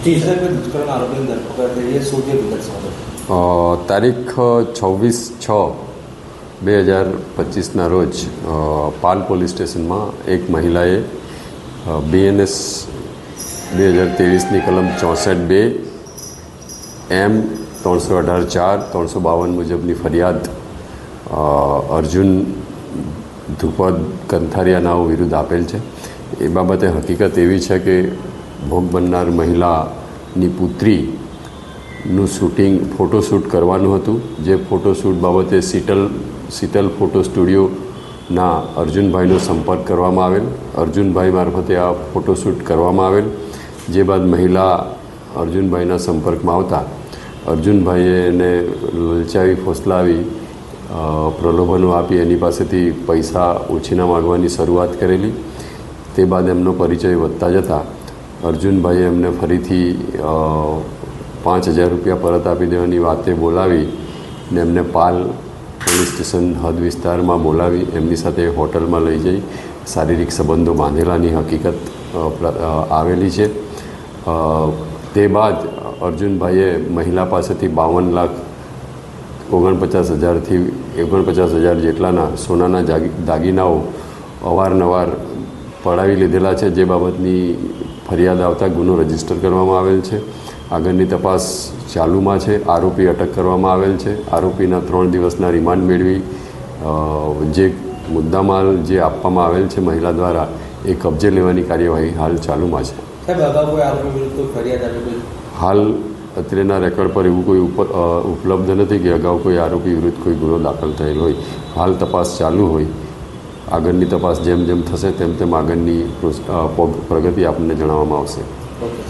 तीसरे पे दुष्कर्म आरोपी की धरपकड़ થઈ है શું છે વિગત સમજો। તારીખ 26/6/2025ના રોજ પાલ પોલીસ સ્ટેશનમાં એક મહિલાએ BNS 2023ની કલમ 64(2) M 318(4) 352 મુજબની ફરિયાદ અર્જુન ધ્રુપદ કંથારિયા નાઓ વિરુદ્ધ આપેલ છે। એ બાબતે હકીકત એવી છે કે ભોગ બનનાર મહિલાની પુત્રીનું ફોટોશૂટ કરવાનું હતું, જે ફોટોશૂટ બાબતે શીતલ ફોટો સ્ટુડિયોના અર્જુનભાઈનો સંપર્ક કરવામાં આવેલ। અર્જુનભાઈ મારફતે આ ફોટોશૂટ કરવામાં આવેલ। જે બાદ મહિલા અર્જુનભાઈના સંપર્કમાં આવતા અર્જુનભાઈએ એને લલચાવી ફોસલાવી પ્રલોભનો આપી એની પાસેથી પૈસા ઉછીના માગવાની શરૂઆત કરેલી। તે બાદ એમનો પરિચય વધતા જતાં અર્જુનભાઈએ એમને ફરીથી 5,000 રૂપિયા પરત આપી દેવાની વાતે બોલાવી ને એમને પાલ પોલીસ સ્ટેશન હદ વિસ્તારમાં બોલાવી એમની સાથે હોટલમાં લઈ જઈ શારીરિક સંબંધો બાંધેલાની હકીકત આવેલી છે। તે બાદ અર્જુનભાઈએ મહિલા પાસેથી 52,49,000થી 49,000 જેટલાના સોનાના દાગીનાઓ અવારનવાર પડાવી લીધેલા છે, જે બાબતની ફરિયાદ આવતા ગુનો રજીસ્ટર કરવામાં આવેલ છે। આગળની તપાસ ચાલુમાં છે। આરોપી અટક કરવામાં આવેલ છે। આરોપીના 3 દિવસના રિમાન્ડ મેળવી જે મુદ્દામાલ જે આપવામાં આવેલ છે મહિલા દ્વારા એ કબજે લેવાની કાર્યવાહી હાલ ચાલુમાં છે। હાલ અત્રેના રેકોર્ડ પર એવું કોઈ ઉપલબ્ધ નથી કે અગાઉ કોઈ આરોપી વિરુદ્ધ કોઈ ગુનો દાખલ થયેલ હોય। હાલ તપાસ ચાલુ હોય। આગળની તપાસ જેમ જેમ થશે તેમ તેમ આગળની પ્રગતિ આપણને જણાવવામાં આવશે। ઓકે।